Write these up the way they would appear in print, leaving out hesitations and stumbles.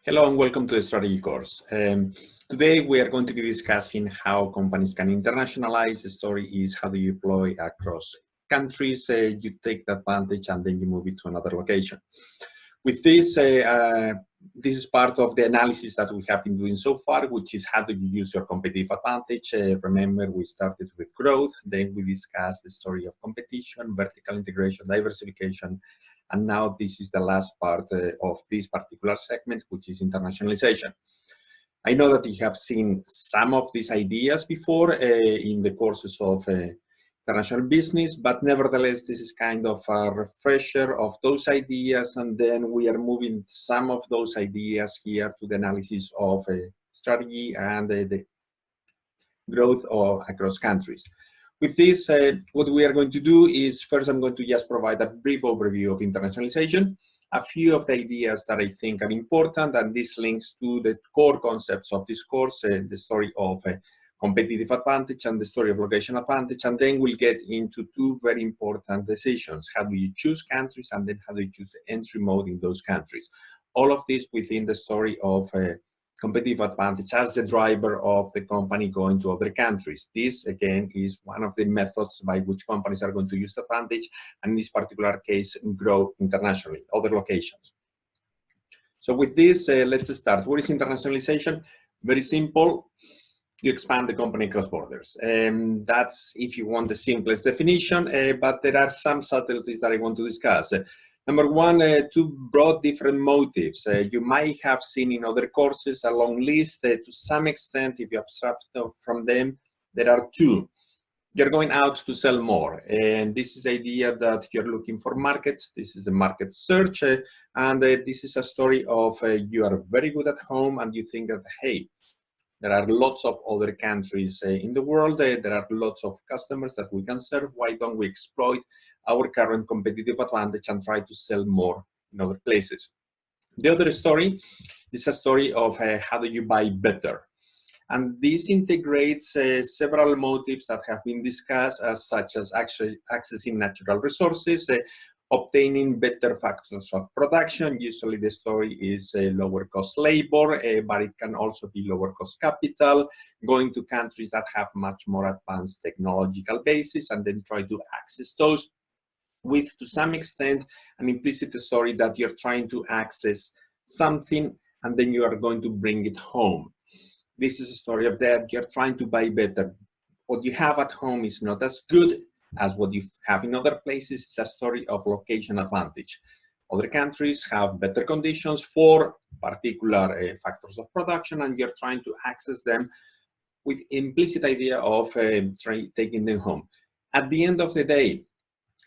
Hello and welcome to the strategy course. Today we are going to be discussing how companies can internationalize. The story is how do you deploy across countries, you take the advantage and then you move it to another location. With this, this is part of the analysis that we have been doing so far, which is how do you use your competitive advantage. Remember, we started with growth, then we discussed the story of competition, vertical integration, diversification, and now this is the last part of this particular segment, which is internationalization. I know that you have seen some of these ideas before in the courses of international business, but nevertheless, this is kind of a refresher of those ideas, and then we are moving some of those ideas here to the analysis of strategy and the growth across countries. With this, what we are going to do is first I'm going to just provide a brief overview of internationalization, a few of the ideas that I think are important, and this links to the core concepts of this course, the story of competitive advantage and the story of location advantage, and then we'll get into two very important decisions. How do you choose countries, and then how do you choose the entry mode in those countries? All of this within the story of competitive advantage as the driver of the company going to other countries. This, again, is one of the methods by which companies are going to use advantage, and in this particular case, grow internationally, other locations. So with this, let's start. What is internationalization? Very simple. You expand the company across borders. That's, if you want, the simplest definition, but there are some subtleties that I want to discuss. Number one, two broad different motives. You might have seen in other courses a long list. To some extent, if you abstract from them, there are two. You're going out to sell more. And this is the idea that you're looking for markets. This is a market search. And this is a story of you are very good at home and you think that, hey, there are lots of other countries in the world. There are lots of customers that we can serve. Why don't we exploit our current competitive advantage and try to sell more in other places? The other story is a story of how do you buy better? And this integrates several motives that have been discussed, such as accessing natural resources, obtaining better factors of production. Usually the story is lower cost labor, but it can also be lower cost capital, going to countries that have much more advanced technological basis and then try to access those with, to some extent, an implicit story that you're trying to access something and then you are going to bring it home. This is a story of that. You're trying to buy better. What you have at home is not as good as what you have in other places. It's a story of location advantage. Other countries have better conditions for particular factors of production, and you're trying to access them with implicit idea of taking them home. At the end of the day,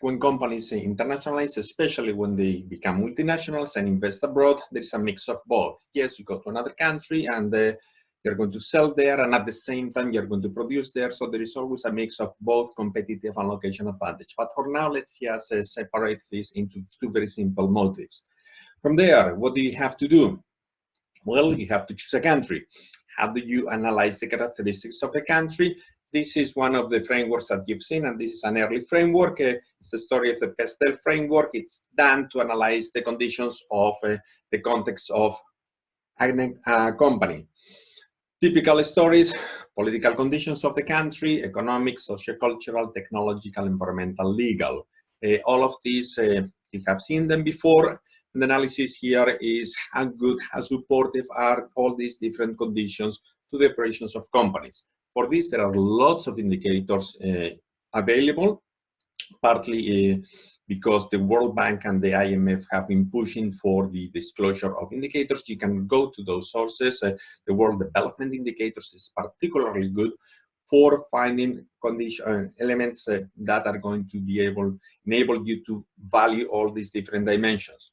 when companies internationalize, especially when they become multinationals and invest abroad, there is a mix of both. Yes, you go to another country and you're going to sell there, and at the same time, you're going to produce there. So there is always a mix of both competitive and location advantage. But for now, let's just separate this into two very simple motives. From there, what do you have to do? Well, you have to choose a country. How do you analyze the characteristics of a country? This is one of the frameworks that you've seen, and this is an early framework. It's the story of the pestle framework. It's done to analyze the conditions of the context of a company. Typical stories: political conditions of the country, economic, sociocultural, technological, environmental, legal. All of these, you have seen them before. The analysis here is how good, how supportive are all these different conditions to the operations of companies. For this, there are lots of indicators available, partly because the World Bank and the IMF have been pushing for the disclosure of indicators. You can go to those sources. The World Development Indicators is particularly good for finding condition elements that are going to be enable you to value all these different dimensions.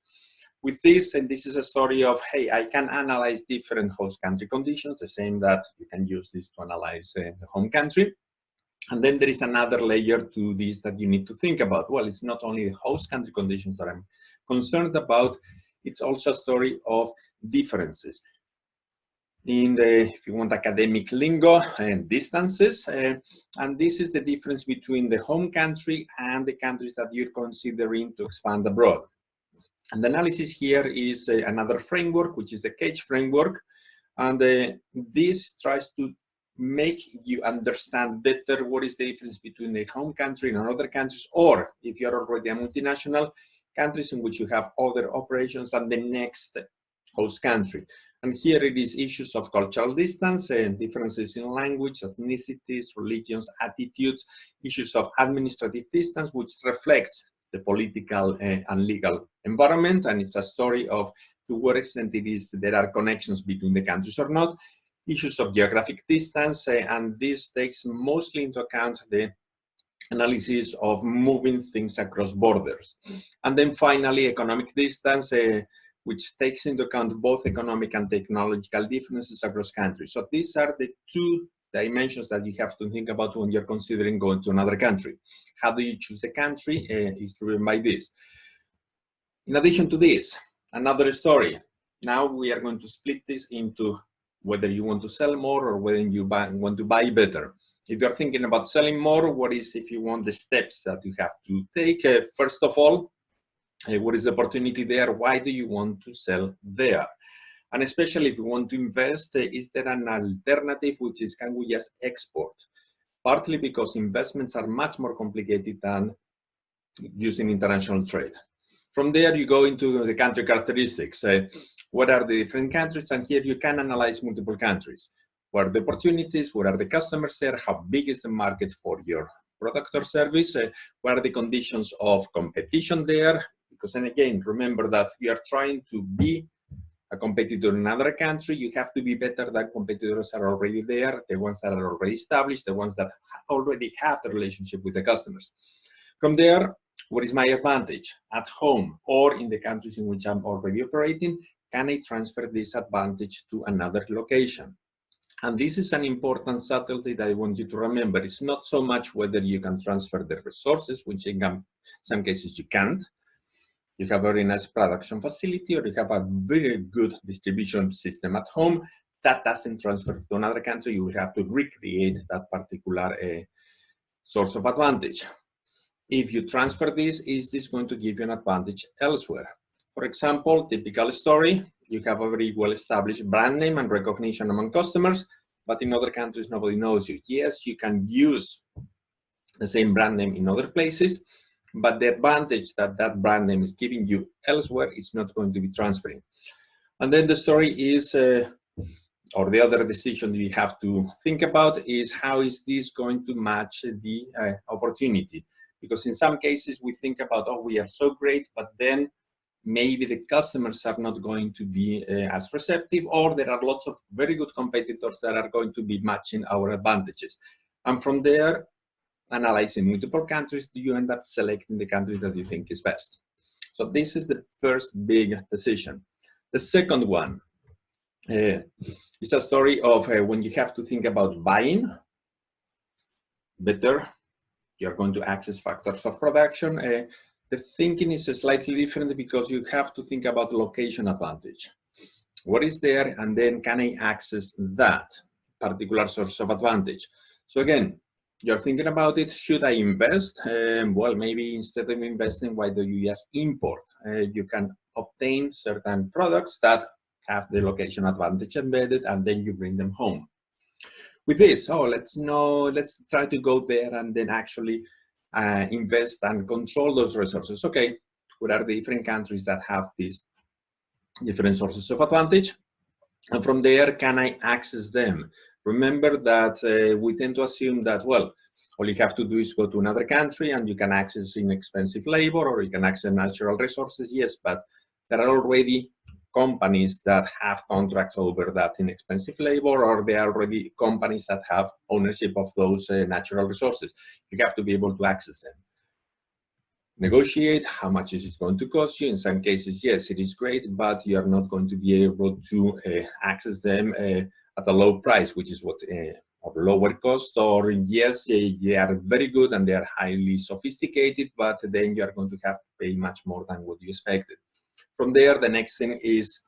With this, and this is a story of, hey, I can analyze different host country conditions, the same that you can use this to analyze the home country. And then there is another layer to this that you need to think about. Well, it's not only the host country conditions that I'm concerned about, it's also a story of differences. In the, if you want, academic lingo, and distances. And this is the difference between the home country and the countries that you're considering to expand abroad. And the analysis here is another framework, which is the CAGE framework. And this tries to make you understand better what is the difference between the home country and other countries, or if you're already a multinational, countries in which you have other operations and the next host country. And here it is issues of cultural distance and differences in language, ethnicities, religions, attitudes, issues of administrative distance, which reflects the political and legal environment. And it's a story of to what extent it is there are connections between the countries or not, issues of geographic distance, and this takes mostly into account the analysis of moving things across borders. And then finally, economic distance, which takes into account both economic and technological differences across countries. So these are the two dimensions that you have to think about when you're considering going to another country. How do you choose a country is driven by this. In addition to this, another story. Now we are going to split this into whether you want to sell more or whether you want to buy better. If you're thinking about selling more, what is, if you want, the steps that you have to take? First of all, what is the opportunity there? Why do you want to sell there? And especially if you want to invest, is there an alternative, which is, can we just export? Partly because investments are much more complicated than using international trade. From there, you go into the country characteristics. What are the different countries? And here you can analyze multiple countries. What are the opportunities? What are the customers there? How big is the market for your product or service? What are the conditions of competition there? Because, and again, remember that you are trying to be a competitor in another country. You have to be better than competitors that are already there, the ones that are already established, the ones that already have the relationship with the customers. From there, what is my advantage at home or in the countries in which I'm already operating? Can I transfer this advantage to another location? And this is an important subtlety that I want you to remember. It's not so much whether you can transfer the resources, which in some cases you can't. You have a very nice production facility or you have a very good distribution system at home. That doesn't transfer to another country. You will have to recreate that particular source of advantage. If you transfer this, is this going to give you an advantage elsewhere? For example, typical story, you have a very well-established brand name and recognition among customers, but in other countries, nobody knows you. Yes, you can use the same brand name in other places, but the advantage that that brand name is giving you elsewhere is not going to be transferring. And then the story is, or the other decision we have to think about is, how is this going to match the opportunity? Because in some cases we think about, oh, we are so great, but then maybe the customers are not going to be as receptive, or there are lots of very good competitors that are going to be matching our advantages. And from there, analyzing multiple countries, do you end up selecting the country that you think is best? So this is the first big decision. The second one is a story of when you have to think about buying better, you're going to access factors of production. The thinking is slightly different because you have to think about location advantage. What is there, and then can I access that particular source of advantage? So again, you're thinking about it, should I invest? Well, maybe instead of investing, why do you just import? You can obtain certain products that have the location advantage embedded, and then you bring them home. With this, let's try to go there and then actually invest and control those resources. Okay, what are the different countries that have these different sources of advantage? And from there, can I access them? Remember that we tend to assume that, well, all you have to do is go to another country and you can access inexpensive labor or you can access natural resources. Yes, but there are already companies that have contracts over that inexpensive labor, or there are already companies that have ownership of those natural resources. You have to be able to access them. Negotiate, how much is it going to cost you? In some cases, yes, it is great, but you are not going to be able to access them at a low price, which is what, or lower cost, or yes, they are very good and they are highly sophisticated, but then you are going to have to pay much more than what you expected. From there, the next thing is,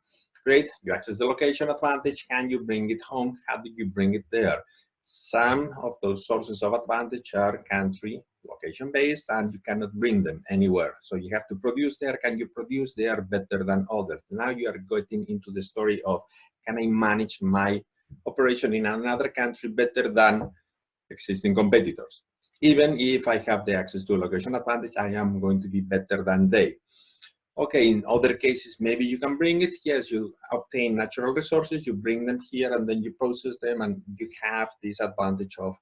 great, you access the location advantage. Can you bring it home? How do you bring it there? Some of those sources of advantage are country location-based, and you cannot bring them anywhere. So you have to produce there. Can you produce there better than others? Now you are getting into the story of, can I manage my operation in another country better than existing competitors? Even if I have the access to a location advantage, I am going to be better than they. Okay, in other cases, maybe you can bring it. Yes, you obtain natural resources, you bring them here, and then you process them, and you have this advantage of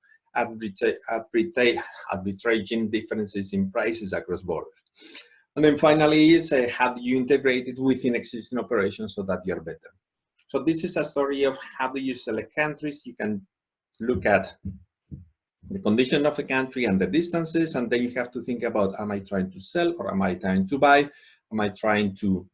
arbitraging differences in prices across borders. And then finally is how do you integrate it within existing operations so that you're better. So this is a story of how do you select countries. You can look at the condition of a country and the distances, and then you have to think about, am I trying to sell or am I trying to buy? Am I trying to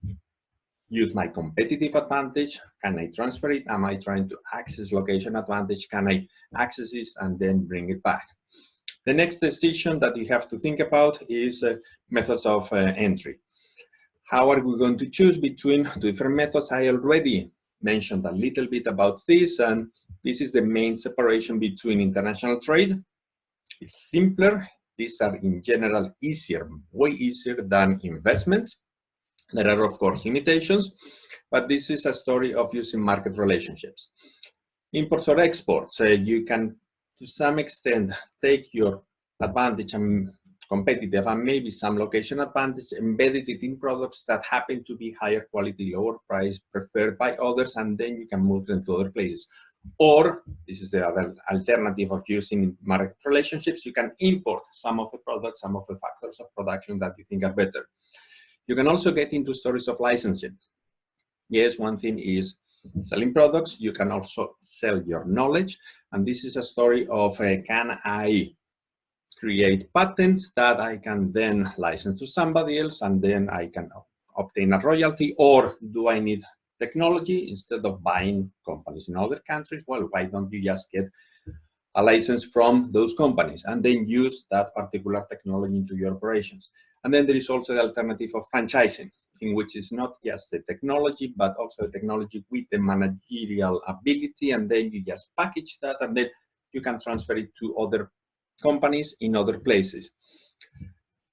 use my competitive advantage? Can I transfer it? Am I trying to access location advantage? Can I access this and then bring it back? The next decision that you have to think about is methods of entry. How are we going to choose between different methods? I already mentioned a little bit about this, and this is the main separation between international trade. It's simpler. These are in general easier, way easier than investments. There are, of course, limitations, but this is a story of using market relationships. Imports or exports, you can, to some extent, take your advantage and competitive and maybe some location advantage, embedded it in products that happen to be higher quality, lower price, preferred by others, and then you can move them to other places. Or, this is the other alternative of using market relationships, you can import some of the products, some of the factors of production that you think are better. You can also get into stories of licensing. Yes, one thing is selling products. You can also sell your knowledge. And this is a story of, can I create patents that I can then license to somebody else and then I can obtain a royalty? Or do I need technology instead of buying companies in other countries? Well, why don't you just get a license from those companies and then use that particular technology into your operations? And then there is also the alternative of franchising, in which is not just the technology, but also the technology with the managerial ability, and then you just package that, and then you can transfer it to other companies in other places.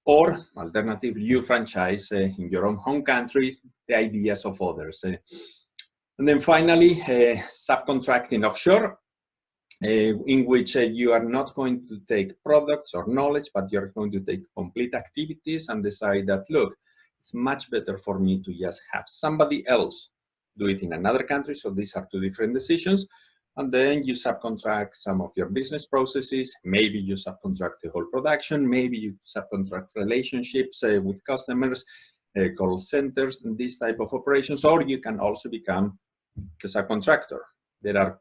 Or, alternatively, you franchise in your own home country the ideas of others. And then finally, subcontracting offshore, in which you are not going to take products or knowledge, but you're going to take complete activities and decide that, look, it's much better for me to just have somebody else do it in another country. So these are two different decisions. And then you subcontract some of your business processes. Maybe you subcontract the whole production. Maybe you subcontract relationships with customers, call centers, and these type of operations. Or you can also become a subcontractor. There are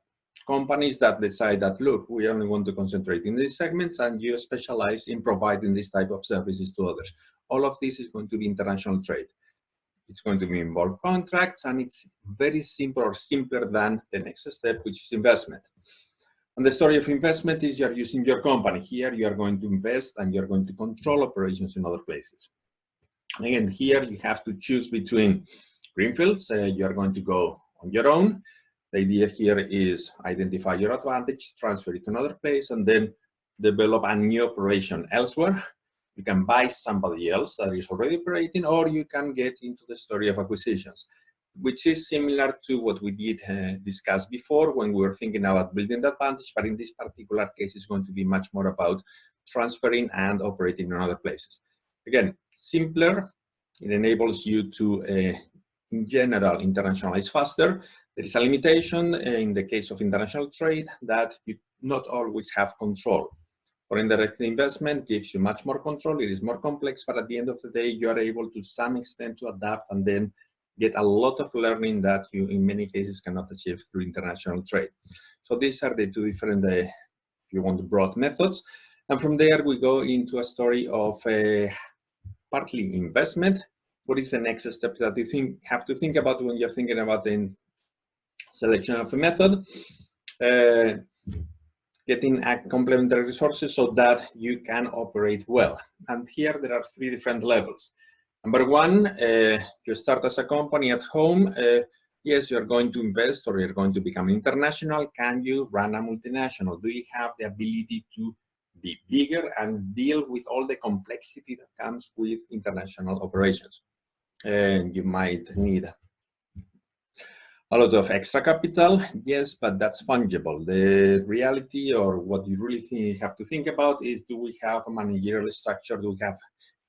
companies that decide that, look, we only want to concentrate in these segments, and you specialize in providing this type of services to others. All of this is going to be international trade. It's going to be involved contracts, and it's very simple, or simpler than the next step, which is investment. And the story of investment is you're using your company. Here you are going to invest and you're going to control operations in other places. Again, here you have to choose between greenfields. You are going to go on your own. The idea here is identify your advantage, transfer it to another place, and then develop a new operation elsewhere. You can buy somebody else that is already operating, or you can get into the story of acquisitions, which is similar to what we did discuss before when we were thinking about building the advantage, but in this particular case, it's going to be much more about transferring and operating in other places. Again, simpler. It enables you to, in general, internationalize faster. There is a limitation in the case of international trade that you not always have control. For indirect investment, gives you much more control. It is more complex, but at the end of the day, you are able to some extent to adapt and then get a lot of learning that you, in many cases, cannot achieve through international trade. So these are the two different, if you want, broad methods. And from there, we go into a story of partly investment. What is the next step that you have to think about when you're thinking about the selection of a method? Getting complementary resources so that you can operate well. And here there are three different levels. Number one, you start as a company at home. Yes, you're going to invest or you're going to become international. Can you run a multinational? Do you have the ability to be bigger and deal with all the complexity that comes with international operations. And you might need a lot of extra capital, yes, but that's fungible. The reality, or what you really have to think about, is, do we have a managerial structure? Do we have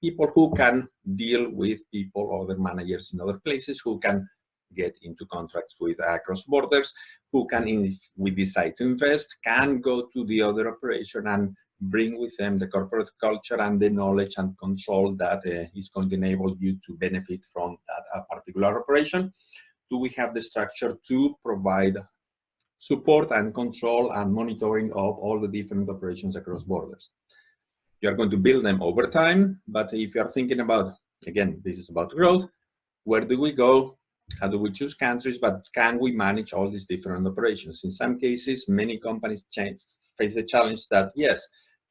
people who can deal with people, other managers in other places, who can get into contracts with across borders, who can, if we decide to invest, can go to the other operation and bring with them the corporate culture and the knowledge and control that is going to enable you to benefit from that particular operation. Do we have the structure to provide support and control and monitoring of all the different operations across borders? You are going to build them over time, but if you are thinking about, again, this is about growth, where do we go? How do we choose countries? But can we manage all these different operations? In some cases, many companies face the challenge that, yes,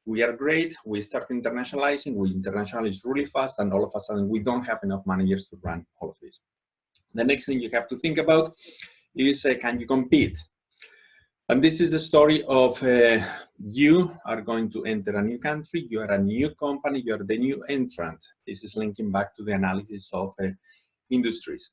we are great, we start internationalizing, we internationalize really fast, and all of a sudden we don't have enough managers to run all of this. The next thing you have to think about is, can you compete? And this is the story of you are going to enter a new country, you are a new company, you are the new entrant. This is linking back to the analysis of industries.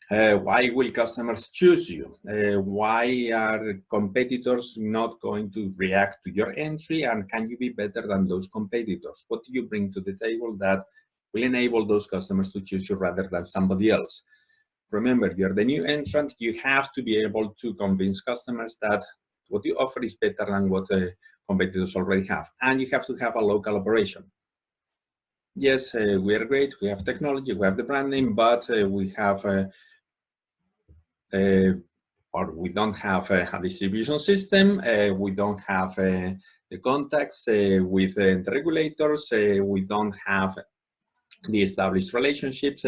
Why will customers choose you? Why are competitors not going to react to your entry? And can you be better than those competitors? What do you bring to the table that will enable those customers to choose you rather than somebody else? Remember, you're the new entrant. You have to be able to convince customers that what you offer is better than what competitors already have. And you have to have a local operation. Yes, we are great. We have technology, we have the brand name, but we have, or we don't have a distribution system. We don't have the contacts with the regulators. We don't have the established relationships.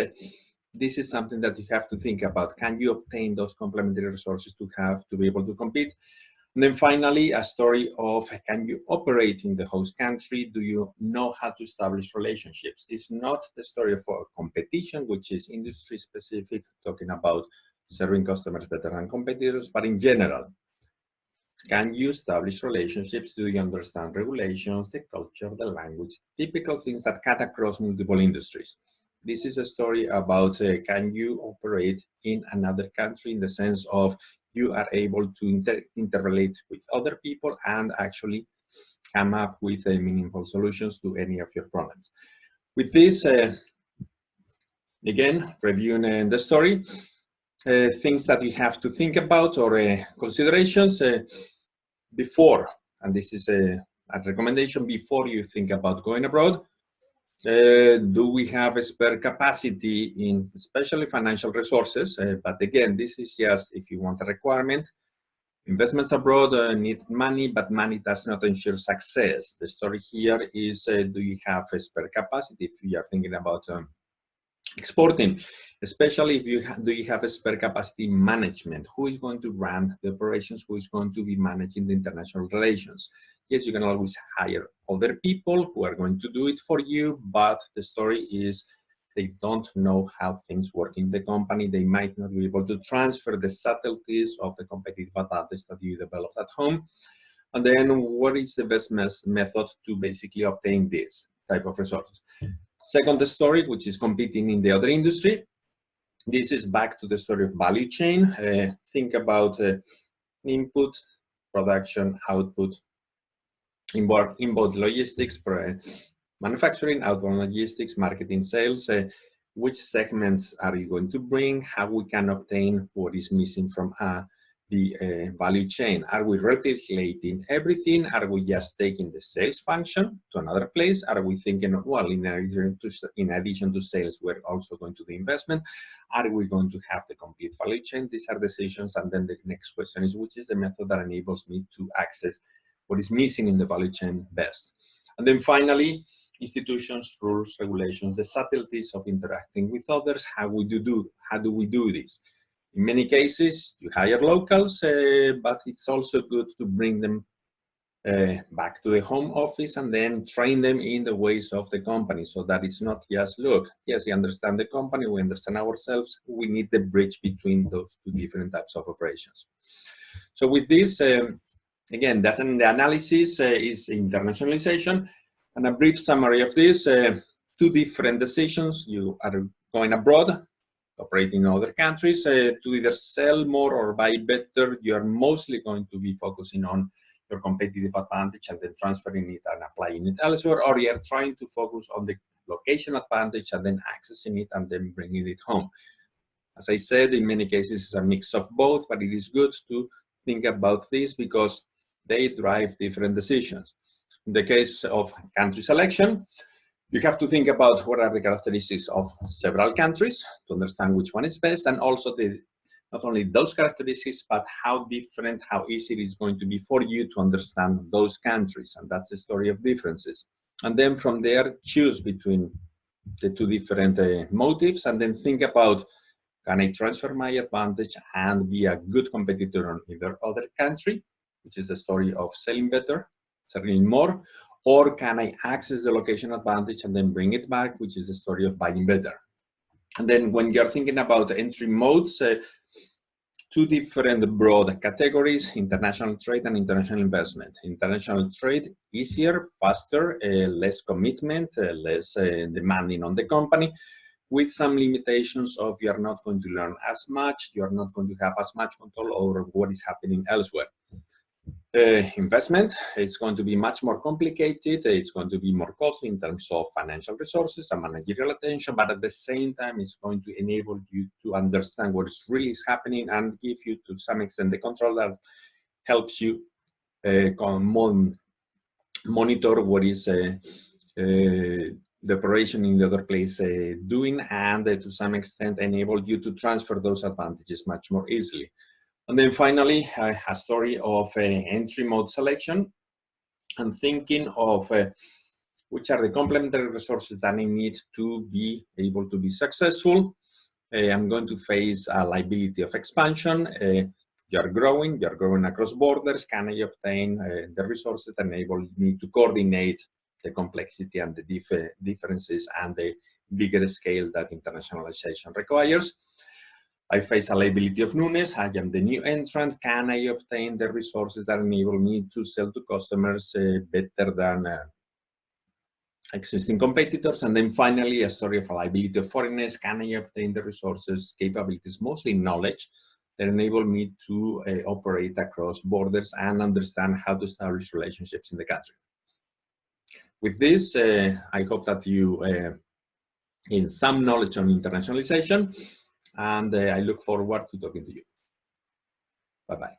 This is something that you have to think about. Can you obtain those complementary resources to be able to compete? And then finally, a story of, can you operate in the host country? Do you know how to establish relationships? It's not the story of competition, which is industry specific, talking about serving customers better than competitors, but in general, can you establish relationships? Do you understand regulations, the culture, the language, typical things that cut across multiple industries? This is a story about can you operate in another country, in the sense of you are able to interrelate with other people and actually come up with meaningful solutions to any of your problems. With this, again, reviewing the story, things that you have to think about, or considerations before, and this is a recommendation before you think about going abroad. Do we have a spare capacity in especially financial resources? But again, this is just if you want a requirement. Investments abroad need money, but money does not ensure success. The story here is, do you have a spare capacity if you are thinking about exporting, especially if do you have a spare capacity management? Who is going to run the operations? Who is going to be managing the international relations? Yes, you can always hire other people who are going to do it for you, but the story is they don't know how things work in the company. They might not be able to transfer the subtleties of the competitive advantage that you developed at home. And then what is the best method to basically obtain this type of resources? Second story, which is competing in the other industry. This is back to the story of value chain. Think about input, production, output, inbound logistics, manufacturing, outbound logistics, marketing, sales. Which segments are you going to bring? How we can obtain what is missing from the value chain? Are we replicating everything? Are we just taking the sales function to another place? Are we thinking, well, in addition to sales, we're also going to do investment? Are we going to have the complete value chain? These are decisions. And then the next question is, which is the method that enables me to access what is missing in the value chain best? And then finally, institutions, rules, regulations, the subtleties of interacting with others. How do we do this? In many cases, you hire locals, but it's also good to bring them back to the home office and then train them in the ways of the company, so that it's not just, look, yes, we understand the company, we understand ourselves, we need the bridge between those two different types of operations. So with this, Again, that's an analysis is internationalization. And a brief summary of this, two different decisions. You are going abroad, operating in other countries, to either sell more or buy better. You are mostly going to be focusing on your competitive advantage and then transferring it and applying it elsewhere, or you are trying to focus on the location advantage and then accessing it and then bringing it home. As I said, in many cases, it's a mix of both, but it is good to think about this because they drive different decisions. In the case of country selection, you have to think about what are the characteristics of several countries to understand which one is best, and also not only those characteristics, but how different, how easy it is going to be for you to understand those countries. And that's the story of differences. And then from there, choose between the two different motives, and then think about, can I transfer my advantage and be a good competitor in either other country, which is the story of selling better, selling more, or can I access the location advantage and then bring it back, which is the story of buying better. And then when you're thinking about entry modes, two different broad categories, international trade and international investment. International trade, easier, faster, less commitment, less demanding on the company, with some limitations of you are not going to learn as much, you are not going to have as much control over what is happening elsewhere. Investment, it's going to be much more complicated, it's going to be more costly in terms of financial resources and managerial attention, but at the same time, it's going to enable you to understand what is really happening and give you, to some extent, the control that helps you monitor what is the operation in the other place doing, and to some extent enable you to transfer those advantages much more easily. And then finally, a story of entry mode selection and thinking of which are the complementary resources that I need to be able to be successful. I'm going to face a liability of expansion. You're growing across borders. Can I obtain the resources that enable me to coordinate the complexity and the differences and the bigger scale that internationalization requires? I face a liability of newness. I am the new entrant. Can I obtain the resources that enable me to sell to customers better than existing competitors? And then finally, a story of a liability of foreignness. Can I obtain the resources, capabilities, mostly knowledge, that enable me to operate across borders and understand how to establish relationships in the country? With this, I hope that you gain some knowledge on internationalization, and I look forward to talking to you. Bye-bye.